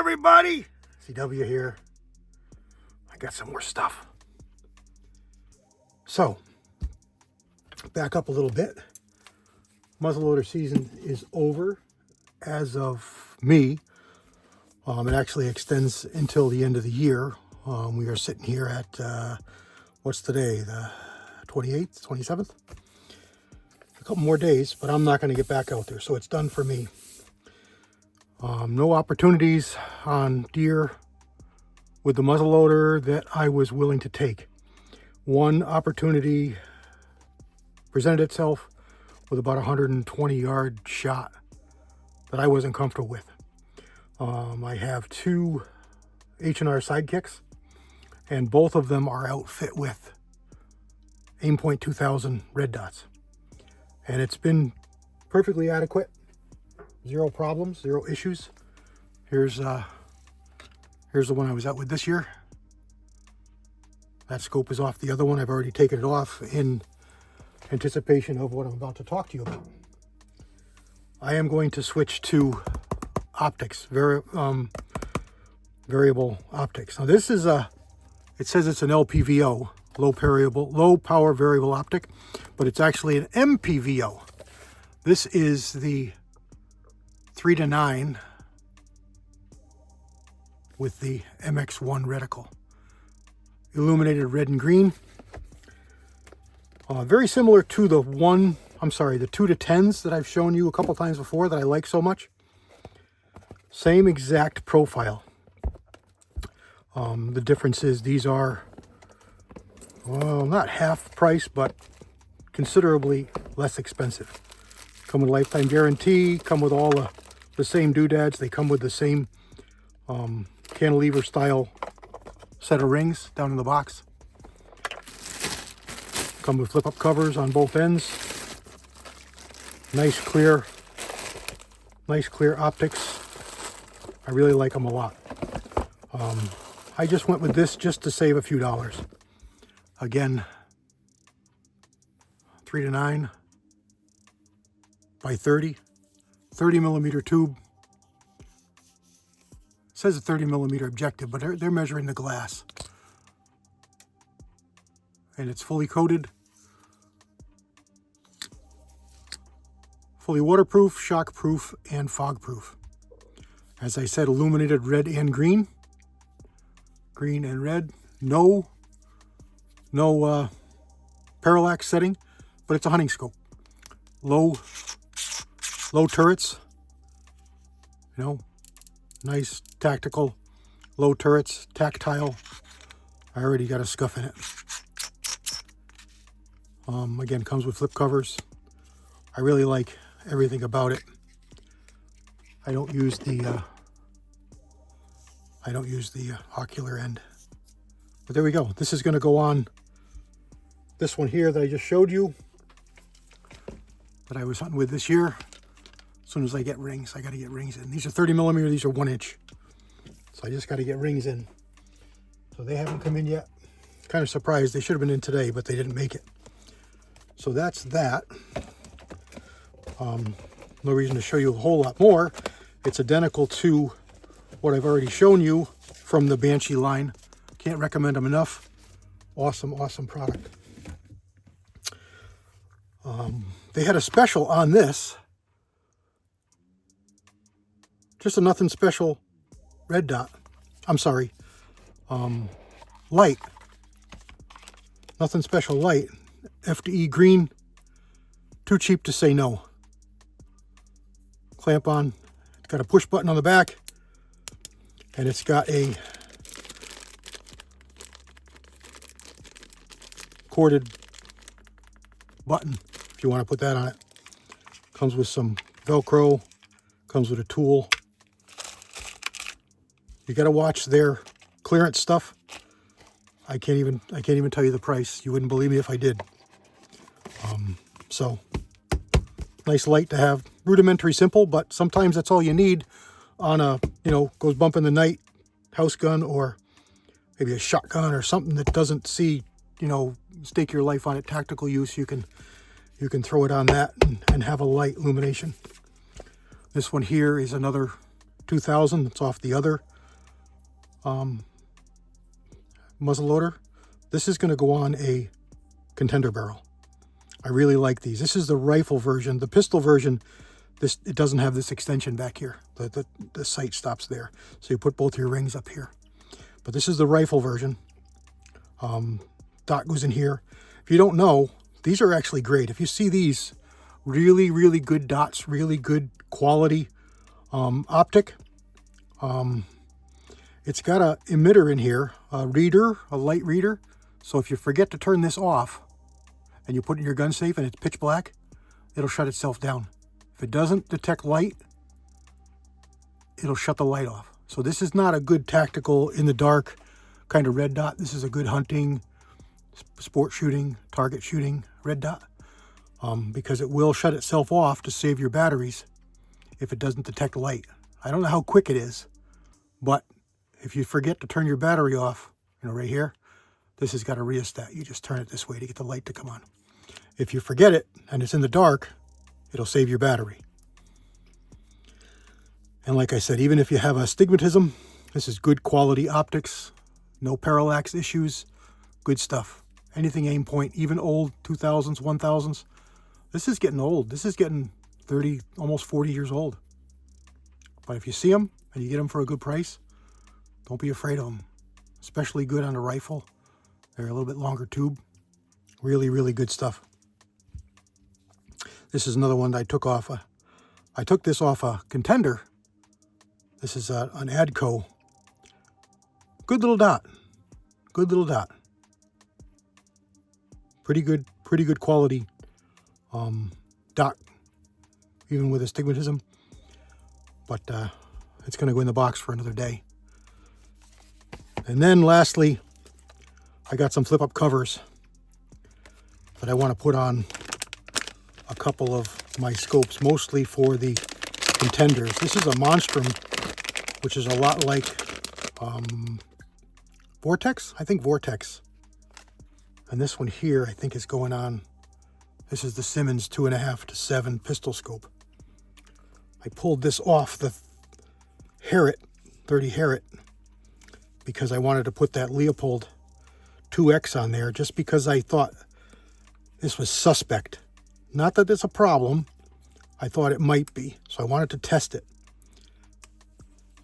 everybody? CW here. I got some more stuff. So, back up a little bit. Muzzleloader season is over as of me. It actually extends until the end of the year. We are sitting here at, what's today? The 28th, 27th? A couple more days, but I'm not going to get back out there, so it's done for me. No opportunities on deer with the muzzleloader that I was willing to take. One opportunity presented itself with about a 120-yard shot that I wasn't comfortable with. I have two H&R sidekicks, and both of them are outfit with Aimpoint 2000 red dots. And it's been perfectly adequate. Zero problems, zero issues. Here's the one I was out with this year. That scope is off the other one. I've already taken it off in anticipation of what I'm about to talk to you about. I am going to switch to optics, variable optics. Now this is it says it's an LPVO, low power variable optic, but it's actually an MPVO. This is the 3-9 with the MX1 reticle. Illuminated red and green. Very similar to the 2-10s that I've shown you a couple times before that I like so much. Same exact profile. The difference is these are, well, not half price, but considerably less expensive. Come with lifetime guarantee, come with all the same doodads. They come with the same cantilever style set of rings down in the box. Come with flip up covers on both ends. Nice clear optics. I really like them a lot. I just went with this just to save a few dollars. Again, 3-9 by 30 millimeter tube. It says a 30 millimeter objective, but they're measuring the glass. And it's fully coated, fully waterproof, shockproof, and fogproof. As I said, illuminated red and green. Green and red. No parallax setting, but it's a hunting scope. Low turrets. You know, nice tactical low turrets, tactile. I already got a scuff in it. Again, comes with flip covers. I really like everything about it. I don't use the ocular end. But there we go. This is going to go on this one here that I just showed you that I was hunting with this year. As soon as I get rings, I got to get rings in. These are 30 millimeter. These are 1 inch. So I just got to get rings in. So they haven't come in yet. Kind of surprised. They should have been in today, but they didn't make it. So that's that. No reason to show you a whole lot more. It's identical to what I've already shown you from the Banshee line. Can't recommend them enough. Awesome product. They had a special on this. Just a nothing special red dot. I'm sorry. Light. Nothing special light. FDE green. Too cheap to say no. Clamp on. It's got a push button on the back. And it's got a corded button if you want to put that on it. Comes with some Velcro. Comes with a tool. You got to watch their clearance stuff. I can't even tell you the price. You wouldn't believe me if I did. So nice light to have. Rudimentary, simple, but sometimes that's all you need on a, goes bump in the night house gun, or maybe a shotgun or something that doesn't see, stake your life on it, tactical use. You can throw it on that and have a light illumination. This one here is another 2000. It's off the other muzzleloader. This is going to go on a contender barrel. I really like these. This is the rifle version. The pistol version, it doesn't have this extension back here. The sight stops there. So you put both your rings up here. But this is the rifle version. Dot goes in here. If you don't know, these are actually great. If you see these, really, really good dots, really good quality optic. It's got a emitter in here, a reader, a light reader. So if you forget to turn this off and you put it in your gun safe and it's pitch black, it'll shut itself down. If it doesn't detect light, it'll shut the light off. So this is not a good tactical in the dark kind of red dot. This is a good hunting, sport shooting, target shooting red dot, because it will shut itself off to save your batteries if it doesn't detect light. I don't know how quick it is, but if you forget to turn your battery off, right here, this has got a rheostat. You just turn it this way to get the light to come on. If you forget it and it's in the dark, it'll save your battery. And like I said, even if you have astigmatism, this is good quality optics, no parallax issues, good stuff. Anything aim point, even old 2000s, 1000s. This is getting old. This is getting 30, almost 40 years old. But if you see them and you get them for a good price, don't be afraid of them. Especially good on a rifle. They're a little bit longer tube. Really, really good stuff. This is another one that I took off. I took this off a contender. This is an Adco. Good little dot. Good little dot. Pretty good quality dot, even with astigmatism. But it's going to go in the box for another day. And then lastly, I got some flip-up covers that I want to put on a couple of my scopes, mostly for the contenders. This is a Monstrum, which is a lot like Vortex. I think Vortex. And this one here, I think, is going on. This is the Simmons 2.5 to 7 pistol scope. I pulled this off the Harriet, 30 Harriet, because I wanted to put that Leopold 2X on there, just because I thought this was suspect. Not that it's a problem. I thought it might be. So I wanted to test it.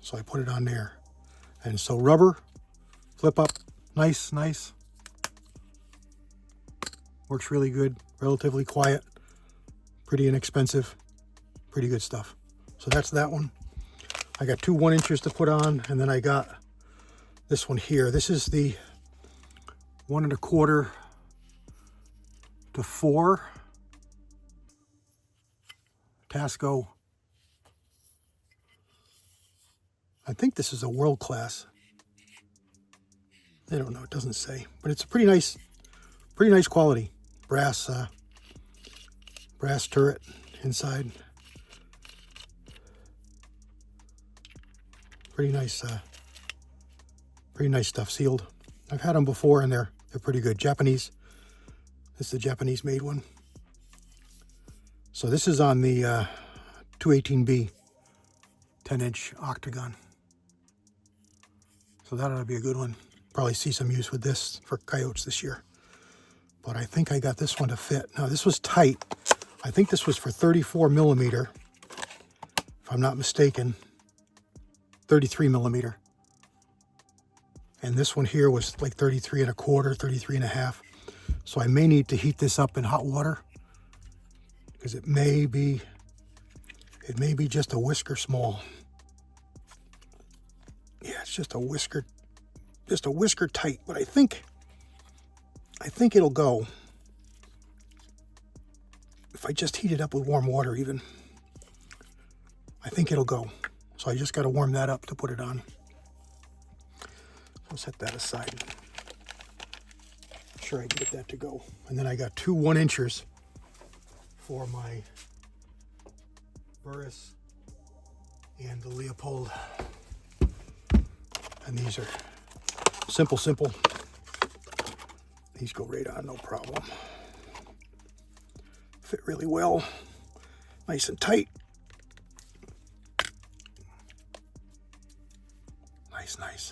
So I put it on there. And so rubber, flip up, nice. Works really good, relatively quiet, pretty inexpensive, pretty good stuff. So that's that one. I got 2 1-inchers to put on, and then I got this one here. This is the 1 1/4 to 4 Tasco. I think this is a world class. I don't know, it doesn't say, but it's a pretty nice quality. Brass turret inside. Pretty nice stuff, sealed. I've had them before and they're pretty good. Japanese. This is the Japanese made one. So this is on the 218B 10-inch octagon. So that ought to be a good one. Probably see some use with this for coyotes this year. But I think I got this one to fit. Now this was tight. I think this was for 34 millimeter, if I'm not mistaken. 33 millimeter. And this one here was like 33 1/4, 33 1/2. So I may need to heat this up in hot water, because it may be just a whisker small. Yeah, it's just a whisker tight, but I think it'll go if I just heat it up with warm water even. I think it'll go. So I just got to warm that up to put it on. I'll set that aside. I'm sure I can get that to go. And then I got 2 1-inchers for my Burris and the Leopold. And these are simple. These go right on, no problem. Fit really well. Nice and tight. Nice.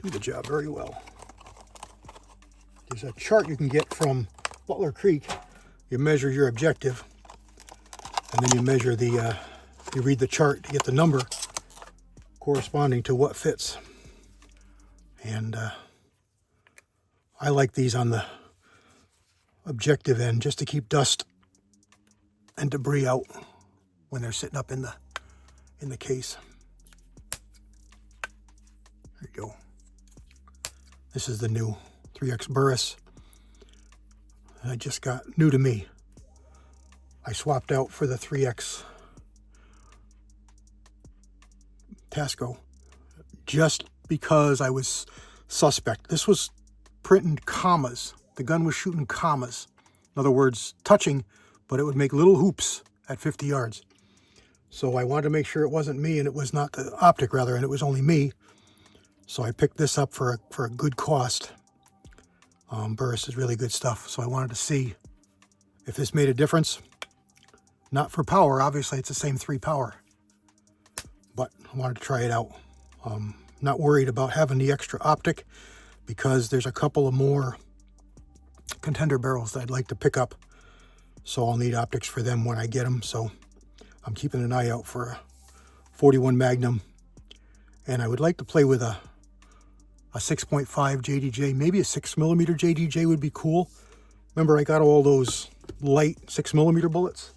do the job very well. There's a chart you can get from Butler Creek. You measure your objective, and then you measure the, you read the chart to get the number corresponding to what fits. And I like these on the objective end just to keep dust and debris out when they're sitting up in the case. There you go. This is the new 3X Burris. I just got new to me. I swapped out for the 3X Tasco just because I was suspect. This was printing commas. The gun was shooting commas. In other words, touching, but it would make little hoops at 50 yards. So I wanted to make sure it wasn't me, and it was not the optic rather, and it was only me. So I picked this up for a good cost. Burris is really good stuff. So I wanted to see if this made a difference. Not for power, obviously it's the same 3 power, but I wanted to try it out. Not worried about having the extra optic because there's a couple of more contender barrels that I'd like to pick up. So I'll need optics for them when I get them. So I'm keeping an eye out for a 41 Magnum. And I would like to play with a 6.5 JDJ, maybe a 6mm JDJ would be cool. Remember, I got all those light 6mm bullets.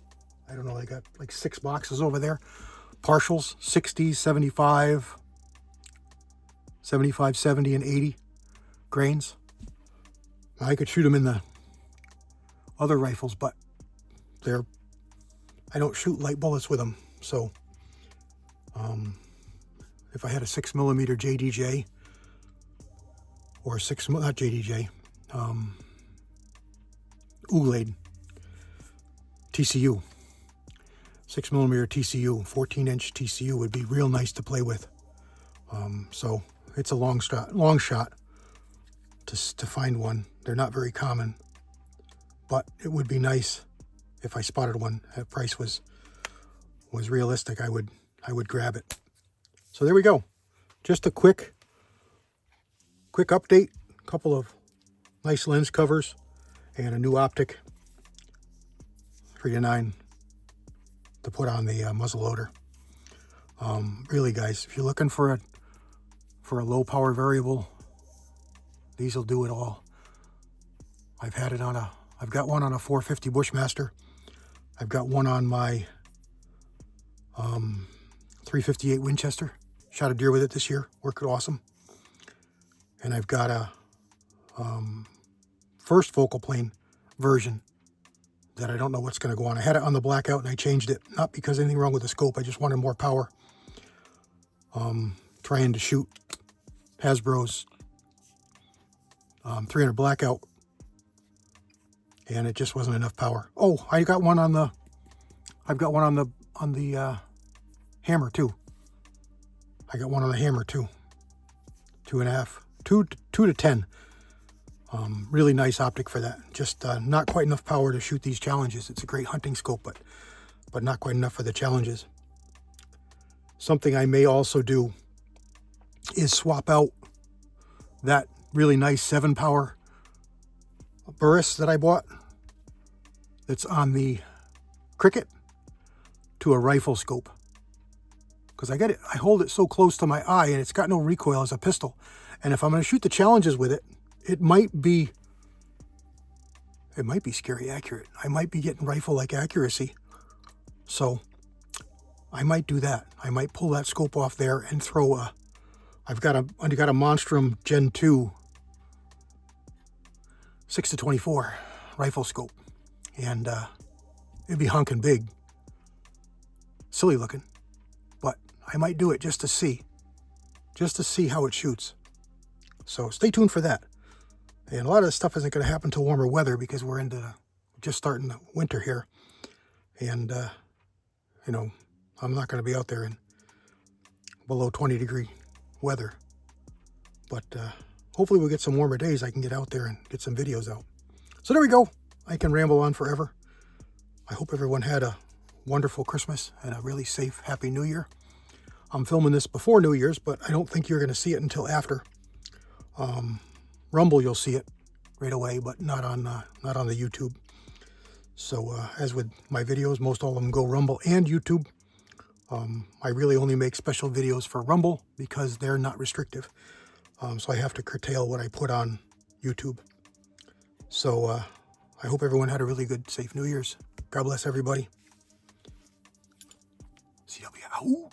I don't know, I got like 6 boxes over there. Partials, 60, 75, 75, 70, and 80 grains. I could shoot them in the other rifles, but I don't shoot light bullets with them. So if I had a 6mm JDJ, or not JDJ, Oolade TCU, 6mm TCU, 14-inch TCU would be real nice to play with. So it's a long shot to find one. They're not very common, but it would be nice if I spotted one. That price was realistic. I would grab it. So there we go. Just a quick update. A couple of nice lens covers and a new optic 3-9 to put on the muzzleloader. Really, guys, if you're looking for a low power variable, these will do it all. I've got one on a 450 Bushmaster. I've got one on my 358 Winchester. Shot a deer with it this year. Worked awesome. And I've got a first focal plane version that I don't know what's going to go on. I had it on the blackout and I changed it. Not because anything wrong with the scope. I just wanted more power. Trying to shoot Hasbro's 300 blackout, and it just wasn't enough power. Oh, I've got one on the hammer too. I got one on the hammer too. 2.5, 2 to 10. Really nice optic for that. Just not quite enough power to shoot these challenges. It's a great hunting scope, but not quite enough for the challenges. Something I may also do is swap out that really nice 7 power Burris that I bought that's on the Cricket to a rifle scope. Because I hold it so close to my eye and it's got no recoil as a pistol. And if I'm going to shoot the challenges with it, it might be scary accurate. I might be getting rifle-like accuracy. So I might do that. I might pull that scope off there and throw I've got a Monstrum Gen 2 6-24 rifle scope. And it'd be hunking big. Silly looking. But I might do it just to see how it shoots. So stay tuned for that. And a lot of this stuff isn't going to happen until warmer weather because we're just starting the winter here. And, I'm not going to be out there in below 20 degree weather. But hopefully we'll get some warmer days. I can get out there and get some videos out. So there we go. I can ramble on forever. I hope everyone had a wonderful Christmas and a really safe, happy New Year. I'm filming this before New Year's, but I don't think you're going to see it until after. Rumble, you'll see it right away, but not on the YouTube. So as with my videos, most all of them go Rumble and YouTube. I really only make special videos for Rumble because they're not restrictive. So I have to curtail what I put on YouTube. So I hope everyone had a really good, safe New Year's. God bless everybody. CW out.